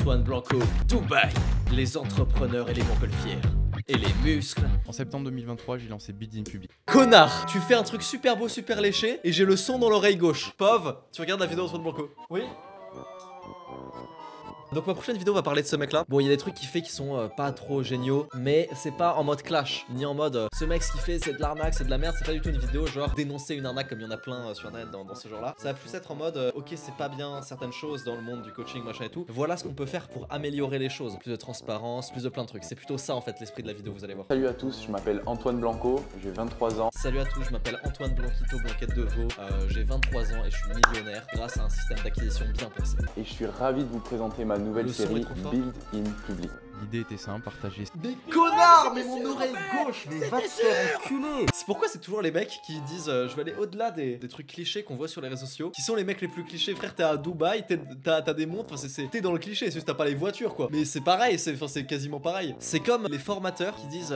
Antoine Blanco, Dubaï, les entrepreneurs et les montgolfières. Et les muscles. En septembre 2023, j'ai lancé Bid in Public. Connard, tu fais un truc super beau, super léché, et j'ai le son dans l'oreille gauche. Pov, tu regardes la vidéo d'Antoine Blanco. Oui. Donc ma prochaine vidéo va parler de ce mec là. Bon, il y a des trucs qu'il fait qui sont pas trop géniaux, mais c'est pas en mode clash, ni en mode ce mec ce qu'il fait c'est de l'arnaque, c'est de la merde. C'est pas du tout une vidéo genre dénoncer une arnaque comme il y en a plein sur internet dans ce genre là. Ça va plus être en mode ok c'est pas bien certaines choses dans le monde du coaching machin et tout. Voilà ce qu'on peut faire pour améliorer les choses. Plus de transparence, plus de plein de trucs. C'est plutôt ça en fait l'esprit de la vidéo, vous allez voir. Salut à tous, je m'appelle Antoine Blanco, j'ai 23 ans. Salut à tous, je m'appelle Antoine Blanquito Blanquette de Vaux, j'ai 23 ans et je suis millionnaire grâce à un système d'acquisition bien pensé. Et je suis ravi de vous présenter ma nouvelle Le son est série trop fort. Build in Public. L'idée était simple, partager. Mais connard, mais mon oreille gauche, mais va te faire enculer. C'est pourquoi c'est toujours les mecs qui disent je vais aller au-delà des trucs clichés qu'on voit sur les réseaux sociaux, qui sont les mecs les plus clichés. Frère, t'es à Dubaï, t'as des montres, enfin t'es dans le cliché, c'est juste t'as pas les voitures quoi. Mais c'est pareil, c'est quasiment pareil. C'est comme les formateurs qui disent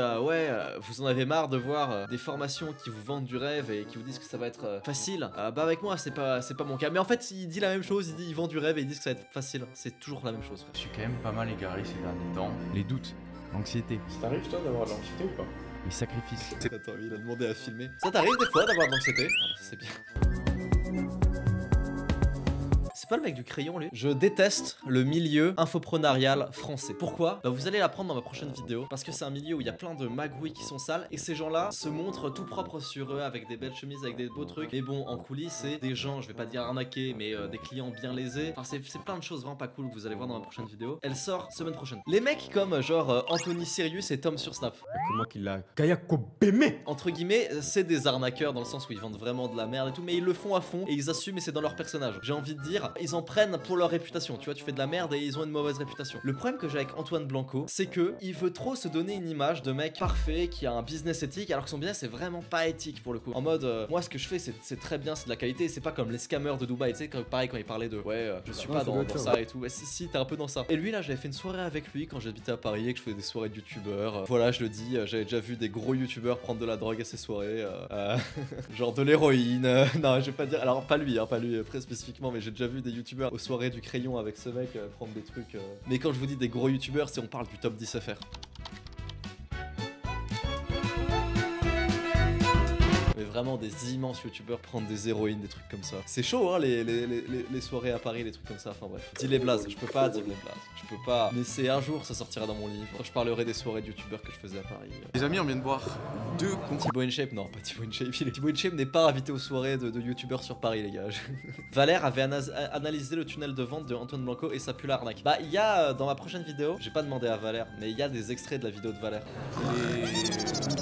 vous en avez marre de voir des formations qui vous vendent du rêve et qui vous disent que ça va être facile. Bah avec moi c'est pas mon cas. Mais en fait il dit la même chose, il vend du rêve et ils disent que ça va être facile. C'est toujours la même chose. Frère. Je suis quand même pas mal égaré ces derniers temps. Les doutes, l'anxiété, Ça t'arrive toi d'avoir de l'anxiété ou pas? les sacrifices. Attends, il a demandé à filmer. Ça t'arrive des fois d'avoir de l'anxiété? Ah, c'est bien. C'est pas le mec du crayon lui. Je déteste le milieu infoprenarial français. Pourquoi? Bah vous allez l'apprendre dans ma prochaine vidéo. Parce que c'est un milieu où il y a plein de magouilles qui sont sales. Et ces gens-là se montrent tout propres sur eux avec des belles chemises, avec des beaux trucs. Mais bon, en coulisses, c'est des gens, je vais pas dire arnaqués, mais des clients bien lésés. Enfin, c'est plein de choses vraiment pas cool que vous allez voir dans ma prochaine vidéo. Elle sort semaine prochaine. Les mecs comme genre Anthony Sirius et Tom sur Snap. Comment qu'il l'a Kayakobémé. Entre guillemets, c'est des arnaqueurs dans le sens où ils vendent vraiment de la merde et tout, mais ils le font à fond et ils assument et c'est dans leur personnage. J'ai envie de dire, ils en prennent pour leur réputation. Tu vois, tu fais de la merde et ils ont une mauvaise réputation. Le problème que j'ai avec Antoine Blanco, c'est que il veut trop se donner une image de mec parfait qui a un business éthique, alors que son business c'est vraiment pas éthique pour le coup. En mode, moi ce que je fais c'est très bien, c'est de la qualité, c'est pas comme les scammers de Dubaï, tu sais, pareil quand il parlait de je suis pas dans ça et tout. Ouais, si, t'es un peu dans ça. Et lui là, j'avais fait une soirée avec lui quand j'habitais à Paris et que je faisais des soirées de youtubeurs. Voilà, je le dis, j'avais déjà vu des gros youtubeurs prendre de la drogue à ces soirées, genre de l'héroïne. Non, je vais pas dire, alors pas lui très spécifiquement, mais j'ai déjà vu des youtubeurs aux soirées du crayon avec ce mec prendre des trucs. Mais quand je vous dis des gros youtubeurs, c'est on parle du top 10 FR. Mais vraiment des immenses youtubeurs prendre des héroïnes, des trucs comme ça. C'est chaud hein les soirées à Paris, les trucs comme ça, enfin bref. Dis les blazes, je peux pas dire les blazes. Je peux pas. Mais c'est un jour ça sortira dans mon livre. Quand je parlerai des soirées de youtubeurs que je faisais à Paris. Les amis, on vient de boire 2 Thibaut InShape, non pas Thibaut InShape. Thibaut InShape n'est pas invité aux soirées de youtubeurs sur Paris les gars. Valère avait analysé le tunnel de vente de Antoine Blanco et ça pue l'arnaque. Bah il y a dans ma prochaine vidéo, j'ai pas demandé à Valère, mais il y a des extraits de la vidéo de Valère.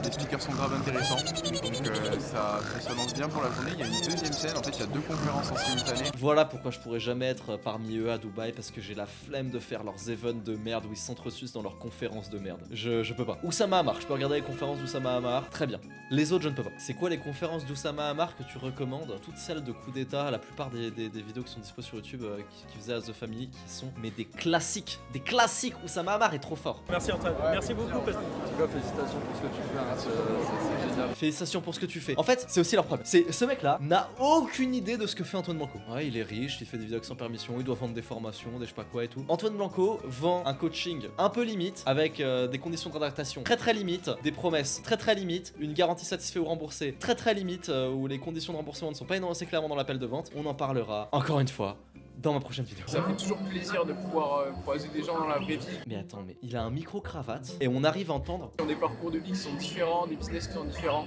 Les speakers sont grave intéressants, donc ça s'annonce bien pour la journée. Il y a une deuxième scène, en fait il y a 2 conférences en simultané. Voilà pourquoi je pourrais jamais être parmi eux à Dubaï, parce que j'ai la flemme de faire leurs events de merde où ils s'entresucent dans leurs conférences de merde. Je peux pas. Oussama Hamar, je peux regarder les conférences d'Oussama Hamar, très bien. Les autres je ne peux pas. C'est quoi les conférences d'Oussama Hamar que tu recommandes? Toutes celles de coup d'état, la plupart des vidéos qui sont dispo sur YouTube qui faisaient à The Family, qui sont mais des classiques. Des classiques. Oussama Hamar est trop fort. Merci Antoine, merci beaucoup. En tout cas, félicitations pour ce que tu fais, hein. C'est génial. Félicitations pour ce que tu fais. En fait, c'est aussi leur problème. C'est ce mec là n'a aucune idée de ce que fait Antoine Blanco. Ouais, il est riche, il fait des vidéos sans permission, il doit vendre des formations, des je sais pas quoi et tout. Antoine Blanco vend un coaching un peu limite avec des conditions de rédactation très limite, des promesses très limite, une garantie satisfait ou remboursée très limite où les conditions de remboursement ne sont pas énoncées clairement dans l'appel de vente. On en parlera encore une fois dans ma prochaine vidéo. Ça fait toujours plaisir de pouvoir croiser des gens dans la vraie vie. Mais attends, mais il a un micro-cravate et on arrive à entendre. Ils ont des parcours de vie qui sont différents, des business qui sont différents.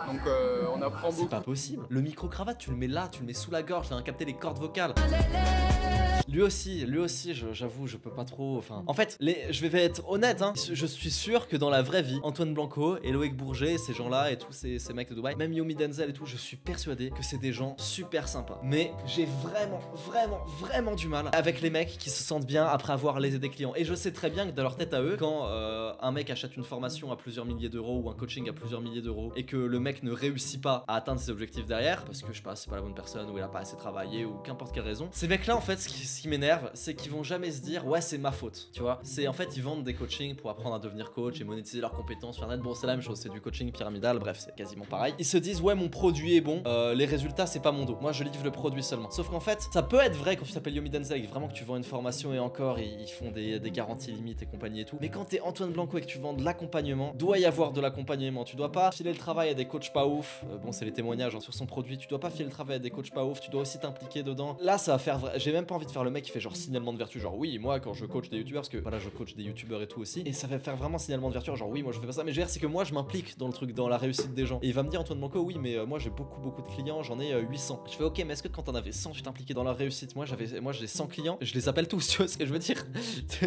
Donc on apprend beaucoup. C'est pas possible. Le micro-cravate, tu le mets là, tu le mets sous la gorge, t'as capté les cordes vocales. Lui aussi, j'avoue, je peux pas trop. Enfin, en fait, je vais être honnête, hein. Je suis sûr que dans la vraie vie, Antoine Blanco et Loïc Bourget, ces gens-là et tous ces mecs de Dubaï, même Yomi Denzel et tout, je suis persuadé que c'est des gens super sympas. Mais j'ai vraiment du mal avec les mecs qui se sentent bien après avoir lésé des clients. Et je sais très bien que dans leur tête à eux, quand un mec achète une formation à plusieurs milliers d'euros ou un coaching à plusieurs milliers d'euros et que le mec ne réussit pas à atteindre ses objectifs derrière, parce que je sais pas, c'est pas la bonne personne ou il a pas assez travaillé ou qu'importe quelle raison, ces mecs-là en fait, ce qui m'énerve, c'est qu'ils vont jamais se dire ouais c'est ma faute, tu vois. C'est en fait ils vendent des coachings pour apprendre à devenir coach et monétiser leurs compétences sur internet. Bon c'est la même chose, c'est du coaching pyramidal, bref c'est quasiment pareil. Ils se disent ouais mon produit est bon, les résultats c'est pas mon dos, moi je livre le produit seulement. Sauf qu'en fait ça peut être vrai quand tu t'appelles Yomi Denzeg, vraiment que tu vends une formation et encore, ils font des garanties limites et compagnie et tout. Mais quand t'es Antoine Blanco et que tu vends de l'accompagnement, doit y avoir de l'accompagnement. Tu dois pas filer le travail à des coachs pas ouf. Bon, c'est les témoignages hein, sur son produit. Tu dois pas filer le travail à des coachs pas ouf. Tu dois aussi t'impliquer dedans. Là, ça va faire j'ai même pas envie de faire le mec qui fait genre signalement de vertu. Genre, oui, moi, quand je coach des youtubeurs, parce que voilà, je coach des youtubeurs et tout aussi. Et ça va faire vraiment signalement de vertu. Genre, oui, moi, je fais pas ça. Mais je veux dire, c'est que moi, je m'implique dans le truc, dans la réussite des gens. Et il va me dire, Antoine Blanco, oui, mais moi, j'ai beaucoup de clients. J'en ai 800. Je fais, ok, mais est-ce que quand t'en avais 100, tu t'impliquais dans la réussite? Moi, j'ai 100 clients. Je les appelle tous, tu vois ce que je veux dire?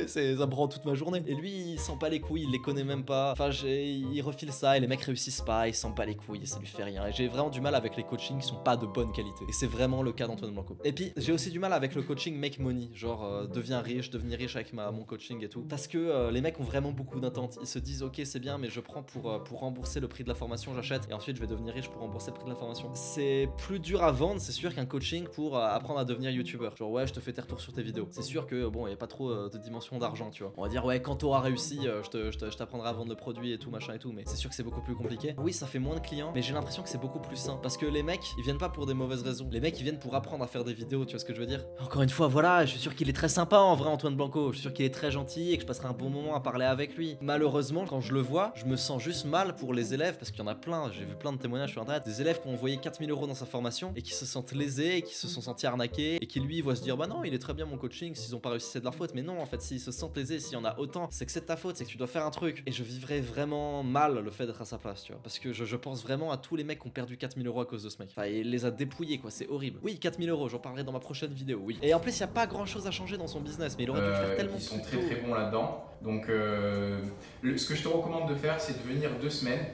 Ça me prend toute ma journée. Et lui, il sent pas les couilles, il les connaît même pas. Enfin, il refile ça et les mecs réussissent pas, il sent pas les couilles et ça lui fait rien. Et j'ai vraiment du mal avec les coachings qui sont pas de bonne qualité. Et c'est vraiment le cas d'Antoine Blanco. Et puis, j'ai aussi du mal avec le coaching make money. Genre, devenir riche avec mon coaching et tout. Parce que les mecs ont vraiment beaucoup d'attentes. Ils se disent, ok, c'est bien, mais je prends pour rembourser le prix de la formation, j'achète. Et ensuite, je vais devenir riche pour rembourser le prix de la formation. C'est plus dur à vendre, c'est sûr, qu'un coaching pour apprendre à devenir youtubeur. Genre, ouais, je te fais tes retours sur tes vidéos. C'est sûr que, bon, il y a pas trop de dimension d'argent, tu vois. On va dire, ouais, quand t'auras réussi, je t'apprendrai à vendre le produit et tout, machin et tout. Mais c'est sûr que c'est beaucoup plus compliqué. Oui, ça fait moins de clients, mais j'ai l'impression que c'est beaucoup plus sain. Parce que les mecs, ils viennent pas pour des mauvaises raisons. Les mecs, ils viennent pour apprendre à faire des vidéos, tu vois ce que je veux dire? Encore une fois, voilà, je suis sûr qu'il est très sympa en vrai, Antoine Blanco. Je suis sûr qu'il est très gentil et que je passerai un bon moment à parler avec lui. Malheureusement, quand je le vois, je me sens juste mal pour les élèves parce qu'il y en a plein. J'ai vu plein de témoignages sur internet. Des élèves qui ont envoyé 4000 € dans sa formation et qui se sentent lésés et qui se sont sentis arnaqués et qui lui voient se dire, bah non, il est très bien mon coaching. S'ils ont pas réussi, c'est de leur faute. Mais non, en fait, s'ils se sentent lésés, s'il y en a autant, c'est que c'est de ta faute, c'est que tu dois faire un truc. Et je vivrais vraiment mal le fait d'être à sa place, tu vois. Parce que je pense vraiment à tous les mecs qui ont perdu 4000 € à cause de ce mec. Enfin, il les a dépouillés, quoi, c'est horrible. Oui, 4000 €, j'en parlerai dans ma prochaine vidéo, oui. Et en plus, il y a pas grand chose à changer dans son business, mais il aurait dû le faire tellement Ils sont plus très tôt. bons là-dedans. Donc, ce que je te recommande de faire, c'est de venir 2 semaines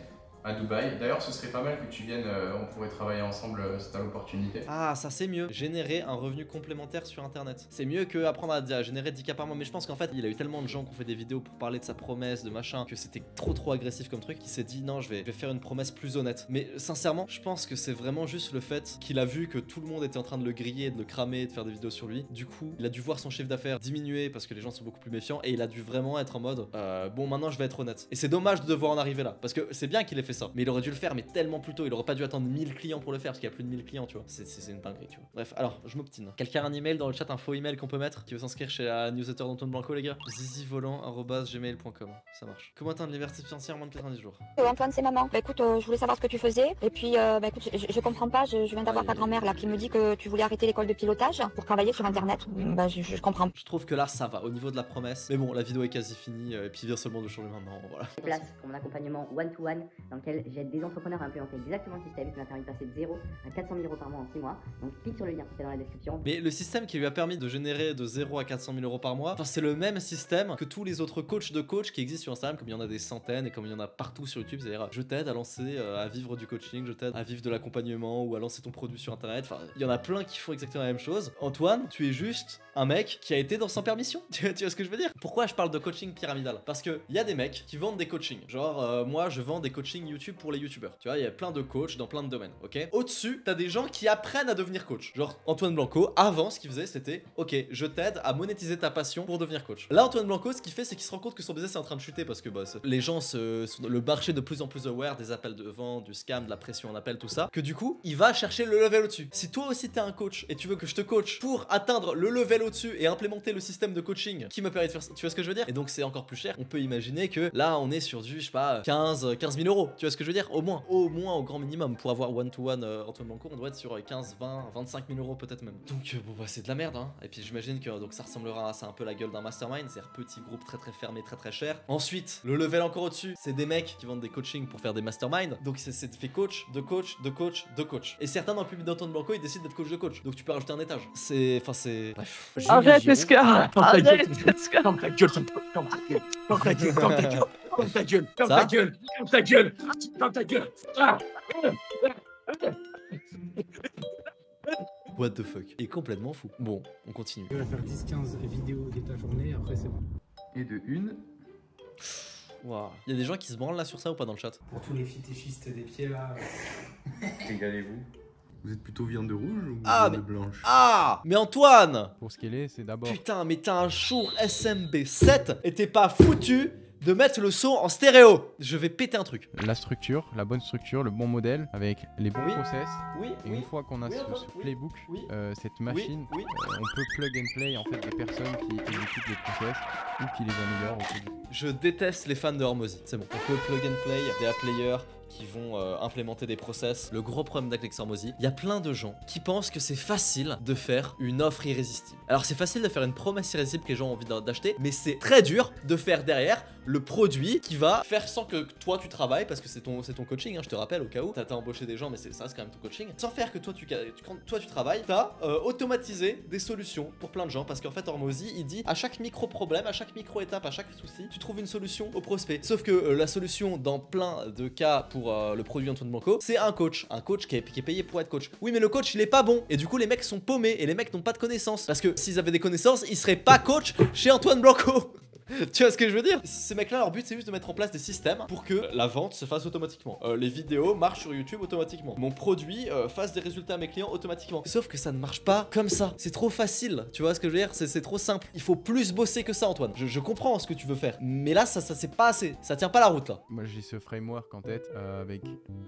à Dubaï. D'ailleurs, ce serait pas mal que tu viennes, on pourrait travailler ensemble si t'as l'opportunité. Ah, ça c'est mieux. Générer un revenu complémentaire sur internet. C'est mieux que apprendre à générer 10K par mois. Mais je pense qu'en fait, il a eu tellement de gens qui ont fait des vidéos pour parler de sa promesse, de machin, que c'était trop agressif comme truc, qu'il s'est dit non, je vais faire une promesse plus honnête. Mais sincèrement, je pense que c'est vraiment juste le fait qu'il a vu que tout le monde était en train de le griller, de le cramer, de faire des vidéos sur lui. Du coup, il a dû voir son chiffre d'affaires diminuer parce que les gens sont beaucoup plus méfiants et il a dû vraiment être en mode bon, maintenant je vais être honnête. Et c'est dommage de devoir en arriver là parce que c'est bien qu'il ait fait ça, mais il aurait dû le faire mais tellement plus tôt. Il aurait pas dû attendre 1000 clients pour le faire parce qu'il y a plus de 1000 clients, tu vois. C'est une dinguerie, tu vois. Bref, alors je m'obstine. Quelqu'un a un email dans le chat, un faux email qu'on peut mettre qui veut s'inscrire chez la newsletter d'Antoine Blanco, les gars? zizivolant@gmail.com. Ça marche. Comment atteindre la liberté financière en moins de 90 jours? Antoine, c'est maman. Bah écoute, je voulais savoir ce que tu faisais. Et puis, bah écoute, je comprends pas. Je viens d'avoir ta grand-mère là qui me dit que tu voulais arrêter l'école de pilotage pour travailler sur internet. Bah je comprends. Je trouve que là ça va au niveau de la promesse. Mais bon, la vidéo est quasi finie et puis il vient seulement de changer maintenant. Voilà. Place pour mon accompagnement one-to-one dans lequel j'aide des entrepreneurs à implémenter exactement le système qui m'a permis de passer de 0 à 400 000 € par mois en 6 mois. Donc clique sur le lien qui est dans la description. Mais le système qui lui a permis de générer de 0 à 400 000 € par mois, enfin, c'est le même système que tous les autres coachs de coach qui existent sur Instagram, comme il y en a des centaines et comme il y en a partout sur YouTube. C'est-à-dire, je t'aide à lancer, à vivre du coaching, je t'aide à vivre de l'accompagnement ou à lancer ton produit sur internet. Enfin, il y en a plein qui font exactement la même chose. Antoine, tu es juste un mec qui a été sans permission. Tu vois ce que je veux dire? Pourquoi je parle de coaching pyramidal? Parce que il y a des mecs qui vendent des coachings. Genre, moi, je vends des coachings YouTube pour les youtubeurs. Tu vois, il y a plein de coachs dans plein de domaines, ok? Au-dessus, t'as des gens qui apprennent à devenir coach. Genre, Antoine Blanco, avant, ce qu'il faisait, c'était ok, je t'aide à monétiser ta passion pour devenir coach. Là, Antoine Blanco, ce qu'il fait, c'est qu'il se rend compte que son business est en train de chuter parce que bah, les gens le marché de plus en plus aware des appels de vente, du scam, de la pression en appel, tout ça. Que du coup, il va chercher le level au-dessus. Si toi aussi t'es un coach et tu veux que je te coach pour atteindre le level au-dessus et implémenter le système de coaching qui me permet de faire ça, tu vois ce que je veux dire? Et donc, c'est encore plus cher. On peut imaginer que là, on est sur du, je sais pas, 15 000 €. Tu vois ce que je veux dire? Au moins, au grand minimum. Pour avoir one-to-one Antoine Blanco, on doit être sur 15, 20, 25 000 € peut-être même. Donc, bon, bah, c'est de la merde, hein. Et puis, j'imagine que donc ça ressemblera à ça un peu la gueule d'un mastermind, c'est-à-dire petit groupe très fermé, très cher. Ensuite, le level encore au-dessus, c'est des mecs qui vendent des coachings pour faire des masterminds. Donc, c'est fait coach, de coach, de coach, de coach. Et certains dans le public d'Antoine Blanco, ils décident d'être coach de coach. Donc, tu peux rajouter un étage. C'est. Bref. Arrête, Escar! Arrête, Escar! Ferme ta gueule, ferme ta gueule, ferme ta gueule, ferme ta gueule, ferme ta gueule, ferme ta gueule, ferme ta gueule, ferme ta gueule. What the fuck? Il est complètement fou. Bon, on continue. Tu vas faire 10-15 vidéos de ta journée, après c'est bon. Et de une. Waouh. Il y a des gens qui se branlent là sur ça ou pas dans le chat? Pour tous les fétichistes des pieds là. Régalez-vous. Vous êtes plutôt viande rouge ou Ah, viande blanche? Ah! Mais Antoine! Pour ce qu'elle est, c'est d'abord Putain, mais t'as un jour SMB7 et t'es pas foutu de mettre le son en stéréo. Je vais péter un truc. La structure, la bonne structure, le bon modèle avec les bons Oui. process. Oui, Et une fois qu'on a Oui, ce Antoine, oui. playbook, Oui. cette machine, oui. on peut plug and play en fait des personnes qui exécutent les process ou qui les améliorent au quotidien. Je déteste les fans de Hormozy, c'est bon. On peut plug and play des players qui vont implémenter des process. Le gros problème d'Alex Hormozy, il y a plein de gens qui pensent que c'est facile de faire une offre irrésistible. Alors c'est facile de faire une promesse irrésistible que les gens ont envie d'acheter, mais c'est très dur de faire derrière le produit qui va faire sans que toi tu travailles, parce que c'est ton coaching, hein, je te rappelle au cas où, t'as embauché des gens mais ça reste quand même ton coaching, sans faire que toi tu travailles, t'as automatisé des solutions pour plein de gens, parce qu'en fait Hormozy il dit à chaque micro problème, à chaque micro étape, à chaque souci, tu trouves une solution au prospect. Sauf que la solution dans plein de cas pour le produit Antoine Blanco, c'est un coach qui est payé pour être coach. Oui mais le coach il est pas bon, et du coup les mecs sont paumés, et les mecs n'ont pas de connaissances, parce que s'ils avaient des connaissances, ils seraient pas coach chez Antoine Blanco. Tu vois ce que je veux dire? Ces mecs-là, leur but c'est juste de mettre en place des systèmes pour que la vente se fasse automatiquement. Les vidéos marchent sur YouTube automatiquement. Mon produit fasse des résultats à mes clients automatiquement. Sauf que ça ne marche pas comme ça. C'est trop facile. Tu vois ce que je veux dire? C'est trop simple. Il faut plus bosser que ça, Antoine. Je comprends ce que tu veux faire. Mais là, ça c'est pas assez. Ça tient pas la route là. Moi j'ai ce framework en tête avec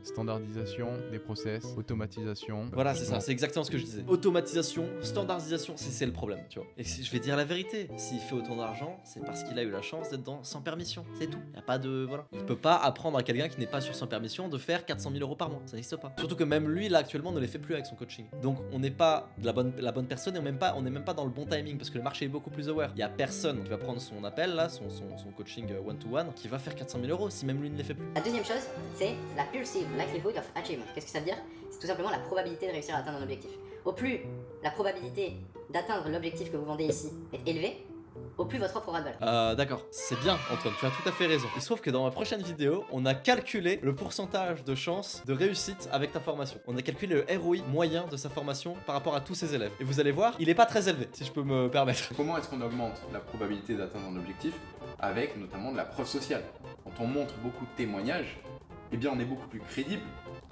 standardisation des process, automatisation. Voilà, c'est ça. C'est exactement ce que je disais. Automatisation, standardisation, c'est le problème, tu vois. Et je vais dire la vérité. S'il fait autant d'argent, c'est parce qu'il a eu la chance d'être sans permission, c'est tout. Y a pas de voilà. Il peut pas apprendre à quelqu'un qui n'est pas sur sans permission de faire 400 000 € par mois, ça n'existe pas. Surtout que même lui là actuellement ne les fait plus avec son coaching. Donc on n'est pas de la bonne personne et on n'est même pas dans le bon timing parce que le marché est beaucoup plus aware. Il y a personne qui va prendre son appel là, son coaching one-to-one qui va faire 400 000 € si même lui ne les fait plus. La deuxième chose, c'est la pulsive likelihood of achievement. Qu'est-ce que ça veut dire? C'est tout simplement la probabilité de réussir à atteindre un objectif. Au plus la probabilité d'atteindre l'objectif que vous vendez ici est élevée, au plus votre offre aura de valeur. D'accord, c'est bien Antoine, tu as tout à fait raison. Il se trouve que dans ma prochaine vidéo, on a calculé le pourcentage de chance de réussite avec ta formation. On a calculé le ROI moyen de sa formation par rapport à tous ses élèves. Et vous allez voir, il est pas très élevé, si je peux me permettre. Comment est-ce qu'on augmente la probabilité d'atteindre un objectif? Avec notamment de la preuve sociale. Quand on montre beaucoup de témoignages, eh bien on est beaucoup plus crédible.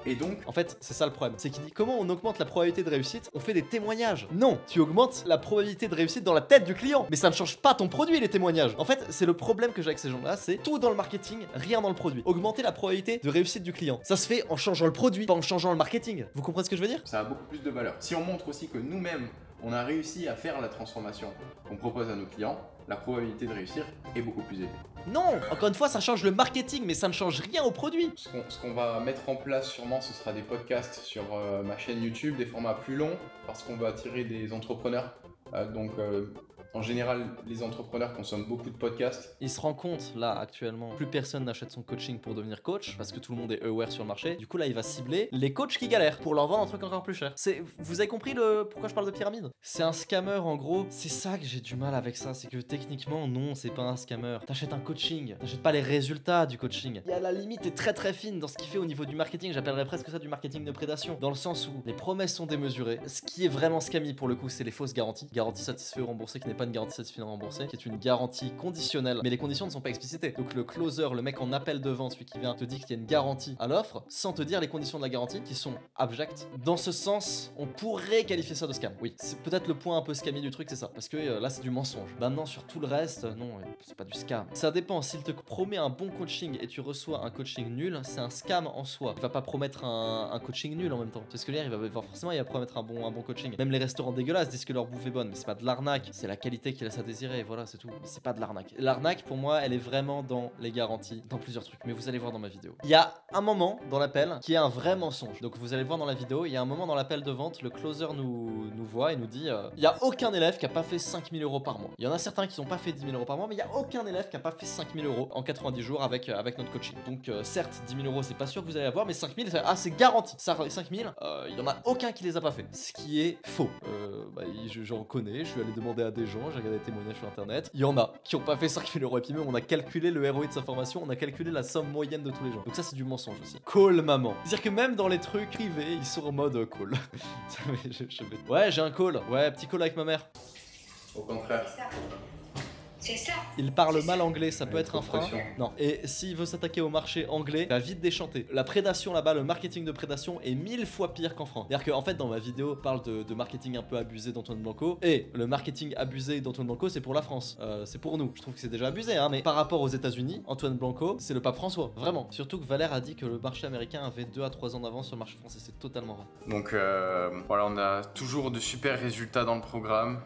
Et donc, en fait, c'est ça le problème. C'est qu'il dit comment on augmente la probabilité de réussite? On fait des témoignages. Non, tu augmentes la probabilité de réussite dans la tête du client. Mais ça ne change pas ton produit, les témoignages. En fait, c'est le problème que j'ai avec ces gens-là, c'est tout dans le marketing, rien dans le produit. Augmenter la probabilité de réussite du client. Ça se fait en changeant le produit, pas en changeant le marketing. Vous comprenez ce que je veux dire? Ça a beaucoup plus de valeur. Si on montre aussi que nous-mêmes, on a réussi à faire la transformation qu'on propose à nos clients, la probabilité de réussir est beaucoup plus élevée. Non, encore une fois, ça change le marketing, mais ça ne change rien au produit. Ce qu'on va mettre en place sûrement, ce sera des podcasts sur ma chaîne YouTube, des formats plus longs, parce qu'on va attirer des entrepreneurs. En général, les entrepreneurs consomment beaucoup de podcasts. Il se rend compte, là, actuellement, plus personne n'achète son coaching pour devenir coach, parce que tout le monde est aware sur le marché. Du coup, là, il va cibler les coachs qui galèrent pour leur vendre un truc encore plus cher. Vous avez compris pourquoi je parle de pyramide? C'est un scammer, en gros. C'est ça que j'ai du mal avec ça, c'est que techniquement, non, c'est pas un scammer. T'achètes un coaching, t'achètes pas les résultats du coaching. Il y a la limite est très très fine dans ce qu'il fait au niveau du marketing. J'appellerais presque ça du marketing de prédation, dans le sens où les promesses sont démesurées. Ce qui est vraiment scammy pour le coup, c'est les fausses garanties. Garantie satisfait ou remboursée qui n'est pas une garantie satisfait ou remboursée, qui est une garantie conditionnelle, mais les conditions ne sont pas explicitées. Donc le closer, le mec en appel de vente, celui qui vient te dit qu'il y a une garantie à l'offre, sans te dire les conditions de la garantie, qui sont abjectes. Dans ce sens, on pourrait qualifier ça de scam. Oui, c'est peut-être le point un peu scammy du truc, c'est ça, parce que là c'est du mensonge. Maintenant sur tout le reste, non, c'est pas du scam. Ça dépend, s'il te promet un bon coaching et tu reçois un coaching nul, c'est un scam en soi. Il va pas promettre un coaching nul en même temps. C'est ce que je veux dire, il va forcément promettre un bon coaching. Même les restaurants dégueulasses disent que leur bouffe est bonne, mais c'est pas de l'arnaque, c'est la qualité qui laisse à désirer, voilà, c'est tout. C'est pas de l'arnaque. L'arnaque, pour moi, elle est vraiment dans les garanties, dans plusieurs trucs, mais vous allez voir dans ma vidéo. Il y a un moment dans l'appel qui est un vrai mensonge. Donc vous allez voir dans la vidéo, il y a un moment dans l'appel de vente, le closer nous voit et nous dit il y a aucun élève qui a pas fait 5 000 € par mois. Il y en a certains qui n'ont pas fait 10 000 € par mois, mais il y a aucun élève qui a pas fait 5 000 € en 90 jours avec notre coaching. Donc certes, 10 000 € c'est pas sûr que vous allez avoir, mais 5 000, c'est garanti. Ça, 5 000, il y en a aucun qui les a pas fait. Ce qui est faux. J'en connais, je suis allé demander à des gens, j'ai regardé des témoignages sur internet. Il y en a qui ont pas fait 5 000 € et puis même on a calculé le ROI de sa formation, on a calculé la somme moyenne de tous les gens. Donc ça c'est du mensonge aussi. Call maman. C'est-à-dire que même dans les trucs privés, ils sont en mode call. Ouais, j'ai un call. Ouais, petit call avec ma mère. Au contraire. C'est ça. Il parle mal anglais, ça peut Ouais, être un frein. pression. Non, et s'il veut s'attaquer au marché anglais, il va vite déchanter. La prédation là-bas, le marketing de prédation est 1000 fois pire qu'en France. C'est-à-dire qu'en fait, dans ma vidéo, on parle de marketing un peu abusé d'Antoine Blanco. Et le marketing abusé d'Antoine Blanco, c'est pour la France. C'est pour nous. Je trouve que c'est déjà abusé, hein. Mais par rapport aux États-Unis, Antoine Blanco, c'est le pape François. Vraiment. Surtout que Valère a dit que le marché américain avait 2 à 3 ans d'avance sur le marché français. C'est totalement vrai. Donc voilà, on a toujours de super résultats dans le programme.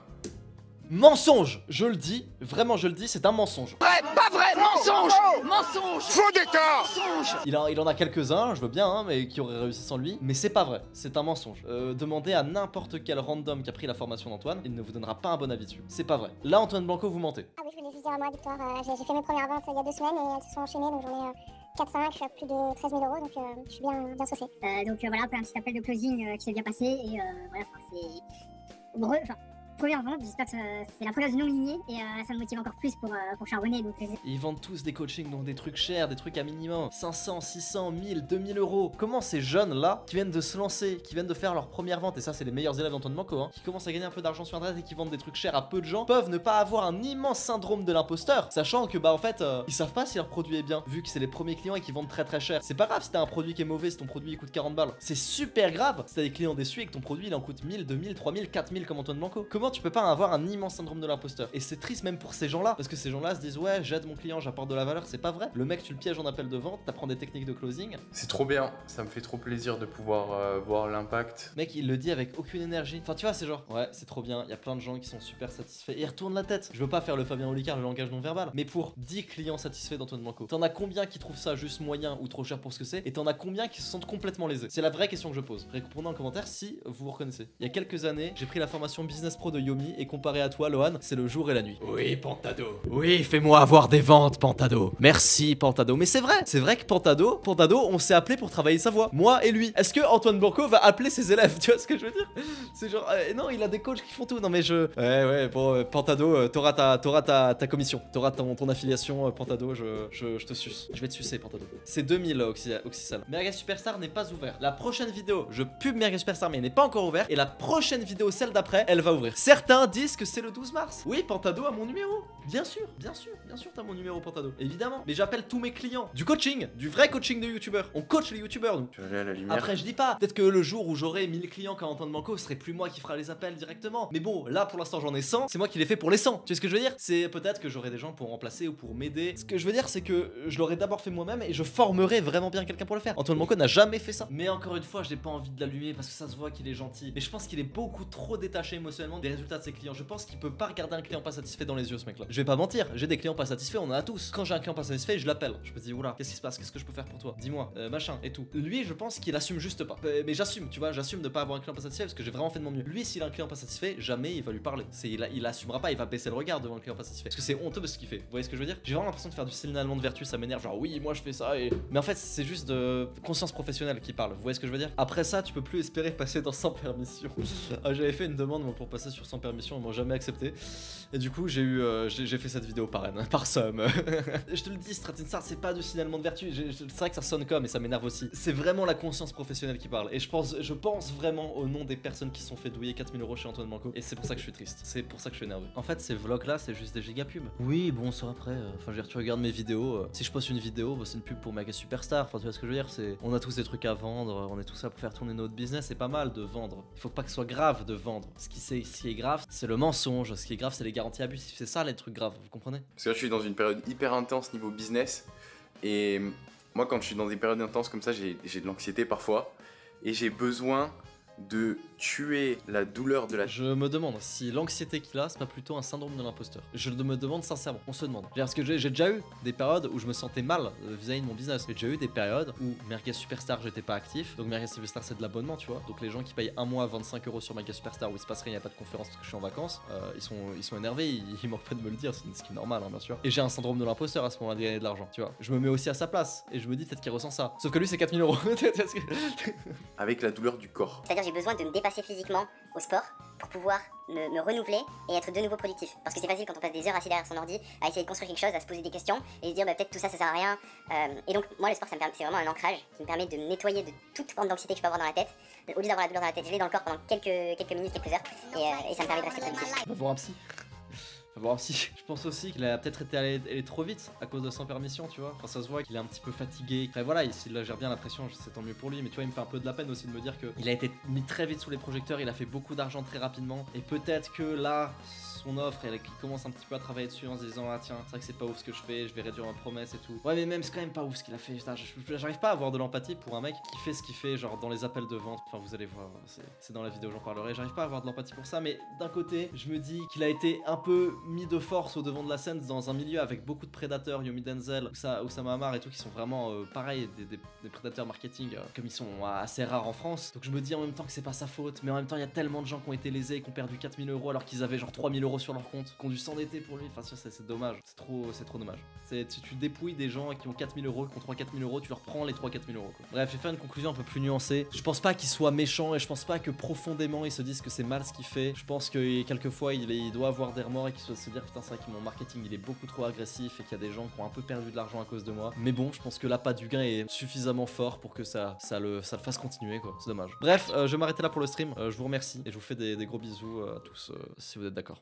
Mensonge, je le dis, vraiment je le dis, c'est un mensonge. Vrai, pas vrai, mensonge. Mensonge. Faux d'état. Mensonge. Il en a quelques-uns, je veux bien, hein, mais qui auraient réussi sans lui. Mais c'est pas vrai, c'est un mensonge. Demandez à n'importe quel random qui a pris la formation d'Antoine, il ne vous donnera pas un bon avis dessus. C'est pas vrai. Là, Antoine Blanco, vous mentez. Ah oui, je voulais juste dire à moi, Victoire, j'ai fait mes premières ventes il y a 2 semaines et elles se sont enchaînées, donc j'en ai 4-5, plus de 13 000 euros, donc je suis bien saucé. Donc voilà, après un petit appel de closing qui s'est bien passé et voilà, c'est... Première vente, j'espère que c'est la première du non lignée et ça me motive encore plus pour charbonner. Donc ils vendent tous des coachings, donc des trucs chers, des trucs à minimum 500, 600, 1000, 2000 euros. Comment ces jeunes là qui viennent de se lancer, qui viennent de faire leur première vente, et ça c'est les meilleurs élèves d'Antoine Blanco, hein, qui commencent à gagner un peu d'argent sur internet et qui vendent des trucs chers à peu de gens, peuvent ne pas avoir un immense syndrome de l'imposteur, sachant que bah en fait ils savent pas si leur produit est bien, vu que c'est les premiers clients et qu'ils vendent très très cher. C'est pas grave si t'as un produit qui est mauvais, si ton produit il coûte 40 balles. C'est super grave si t'as des clients déçus et que ton produit il en coûte 1000, 2000, 3000, 4000 comme Antoine Blanco. Comment tu peux pas avoir un immense syndrome de l'imposteur? Et c'est triste même pour ces gens-là, parce que ces gens-là se disent ouais, j'aide mon client, j'apporte de la valeur. C'est pas vrai. Le mec, tu le pièges en appel de vente, t'apprends des techniques de closing. C'est trop bien, ça me fait trop plaisir de pouvoir voir l'impact. Mec, il le dit avec aucune énergie. Enfin, tu vois, c'est genre ouais, c'est trop bien. Il y a plein de gens qui sont super satisfaits et ils retournent la tête. Je veux pas faire le Fabien Olicard, le langage non verbal, mais pour 10 clients satisfaits d'Antoine Blanco, t'en as combien qui trouvent ça juste moyen ou trop cher pour ce que c'est, et t'en as combien qui se sentent complètement lésés? C'est la vraie question que je pose. Répondez en commentaire si vous vous reconnaissez. Il y a quelques années, j'ai pris la formation Business Pro de Yomi et comparé à toi, Lohan, c'est le jour et la nuit. Oui, Pantado. Oui, fais-moi avoir des ventes, Pantado. Merci, Pantado. Mais c'est vrai que Pantado, on s'est appelé pour travailler sa voix. Moi et lui. Est-ce que Antoine Blanco va appeler ses élèves? Tu vois ce que je veux dire? C'est genre, non, il a des coachs qui font tout. Non, mais ouais, bon, Pantado, t'auras ta commission. T'auras ton affiliation, Pantado, je te suce. Je vais te sucer, Pantado. C'est 2000, Oxysal. Merguez Superstar n'est pas ouvert. La prochaine vidéo, je pub Merguez Superstar, mais il n'est pas encore ouvert. Et la prochaine vidéo, celle d'après, elle va ouvrir. Certains disent que c'est le 12 mars. Oui, Pantado a mon numéro. Bien sûr, t'as mon numéro, Pantado. Évidemment. Mais j'appelle tous mes clients. Du coaching, du vrai coaching de youtubeurs. On coach les youtubeurs, nous. Je vais aller à la lumière. Après, je dis pas. Peut-être que le jour où j'aurai 1000 clients comme Antoine Blanco, ce serait plus moi qui fera les appels directement. Mais bon, là, pour l'instant, j'en ai 100. C'est moi qui les fais pour les 100. Tu sais ce que je veux dire? C'est peut-être que j'aurai des gens pour remplacer ou pour m'aider. Ce que je veux dire, c'est que je l'aurais d'abord fait moi-même et je formerai vraiment bien quelqu'un pour le faire. Antoine Blanco n'a jamais fait ça. Mais encore une fois, je n'ai pas envie de l'allumer parce que ça se voit qu'il est gentil. Mais je pense qu'il est beaucoup trop détaché émotionnellement des résultats de ses clients. Je pense qu'il peut pas regarder un client pas satisfait dans les yeux, ce mec-là. Je vais pas mentir, j'ai des clients pas satisfaits, on en a tous. Quand j'ai un client pas satisfait, je l'appelle. Je me dis, oula, qu'est-ce qui se passe? Qu'est-ce que je peux faire pour toi? Dis-moi, machin et tout. Lui, je pense qu'il assume juste pas. Mais j'assume, tu vois, j'assume de pas avoir un client pas satisfait parce que j'ai vraiment fait de mon mieux. Lui, s'il a un client pas satisfait, jamais il va lui parler. Il assumera pas, il va baisser le regard devant le client pas satisfait. Parce que c'est honteux de ce qu'il fait. Vous voyez ce que je veux dire? J'ai vraiment l'impression de faire du signalement de vertu, ça m'énerve. Genre, oui, moi je fais ça et. Mais en fait, c'est juste de conscience professionnelle qui parle. Vous voyez ce que je veux dire? Après ça, tu peux plus espérer passer dans 100 permissions. J'avais fait une demande moi, pour passer sur 100 permissions, ils m'ont jamais accepté. Et du coup, j'ai fait cette vidéo par haine, par somme. Je te le dis, Stratinstar, c'est pas du signalement de vertu. C'est vrai que ça sonne comme et ça m'énerve aussi. C'est vraiment la conscience professionnelle qui parle. Et je pense vraiment au nom des personnes qui se sont fait douiller 4000 € chez Antoine Blanco. Et c'est pour ça que je suis triste. C'est pour ça que je suis énervé. En fait, ces vlogs là, c'est juste des giga pubs. Oui, bon, ça après. Enfin, je veux dire, tu regardes mes vidéos. Si je poste une vidéo, c'est une pub pour Merguez Superstar. Enfin, tu vois ce que je veux dire? On a tous des trucs à vendre. On est tous là pour faire tourner notre business. C'est pas mal de vendre. Il faut pas que ce soit grave de vendre. Ce qui est grave, c'est le mensonge. Ce qui est grave, c'est les garanties abusives. C'est ça les trucs graves. Vous comprenez? Parce que là, je suis dans une période hyper intense niveau business. Et moi, quand je suis dans des périodes intenses comme ça, j'ai de l'anxiété parfois. Et j'ai besoin de tuer la douleur de la... Je me demande si l'anxiété qu'il a, c'est pas plutôt un syndrome de l'imposteur. Je me demande sincèrement, on se demande. Parce que j'ai déjà eu des périodes où je me sentais mal vis-à-vis de mon business. J'ai déjà eu des périodes où Merguez Superstar, j'étais pas actif. Donc Merguez Superstar, c'est de l'abonnement, tu vois. Donc les gens qui payent un mois 25 € sur Merguez Superstar où il se passe rien, il n'y a pas de conférence parce que je suis en vacances, ils sont énervés, ils manquent pas de me le dire, c'est ce qui est normal, hein, bien sûr. Et j'ai un syndrome de l'imposteur à ce moment-là de gagner de l'argent, tu vois. Je me mets aussi à sa place et je me dis peut-être qu'il ressent ça. Sauf que lui, c'est 4000 €. Avec la douleur du corps. C'est-à-dire j'ai besoin de me dépasser physiquement au sport pour pouvoir me renouveler et être de nouveau productif. Parce que c'est facile quand on passe des heures assis derrière son ordi à essayer de construire quelque chose, à se poser des questions et se dire bah, peut-être tout ça sert à rien. Et donc moi le sport c'est vraiment un ancrage qui me permet de me nettoyer de toute forme d'anxiété que je peux avoir dans la tête. Au lieu d'avoir la douleur dans la tête, je l'ai dans le corps pendant quelques minutes, quelques heures et ça me permet de rester productif. Va voir un psy. Faut voir aussi. Je pense aussi qu'il a peut-être été allé trop vite à cause de sans permission, tu vois. Enfin, ça se voit qu'il est un petit peu fatigué. Après, voilà, s'il gère bien la pression, c'est tant mieux pour lui. Mais tu vois, il me fait un peu de la peine aussi de me dire qu'il a été mis très vite sous les projecteurs, il a fait beaucoup d'argent très rapidement. Et peut-être que là, son offre, il commence un petit peu à travailler dessus en se disant ah tiens, c'est vrai que c'est pas ouf ce que je fais, je vais réduire ma promesse et tout. Ouais, mais même c'est quand même pas ouf ce qu'il a fait. J'arrive pas à avoir de l'empathie pour un mec qui fait ce qu'il fait, genre dans les appels de vente. Enfin, vous allez voir, c'est dans la vidéo, j'en parlerai. J'arrive pas à avoir de l'empathie pour ça, mais d'un côté, je me dis qu'il a été un peu mis de force au devant de la scène dans un milieu avec beaucoup de prédateurs, Yomi Denzel, Oussama Ammar et tout, qui sont vraiment pareil, des prédateurs marketing, comme ils sont assez rares en France. Donc je me dis en même temps que c'est pas sa faute, mais en même temps, il y a tellement de gens qui ont été lésés, qui ont perdu 4 000 € alors qu'ils avaient genre 3 000 € sur leur compte, qui ont dû s'endetter pour lui. Enfin, c'est dommage, c'est trop dommage. Tu dépouilles des gens qui ont 4 000 €, qui ont 3-4 000 €, tu leur prends les 3-4 000 €. Quoi. Bref, je vais faire une conclusion un peu plus nuancée. Je pense pas qu'il soit méchant et je pense pas que profondément il se dise que c'est mal ce qu'il fait. Je pense que quelquefois il doit avoir des remords et qu'il doit se dire putain, c'est vrai que mon marketing il est beaucoup trop agressif et qu'il y a des gens qui ont un peu perdu de l'argent à cause de moi. Mais bon, je pense que l'appât du gain est suffisamment fort pour que ça le fasse continuer quoi. C'est dommage. Bref, je vais m'arrêter là pour le stream. Je vous remercie et je vous fais des gros bisous à tous si vous êtes d'accord.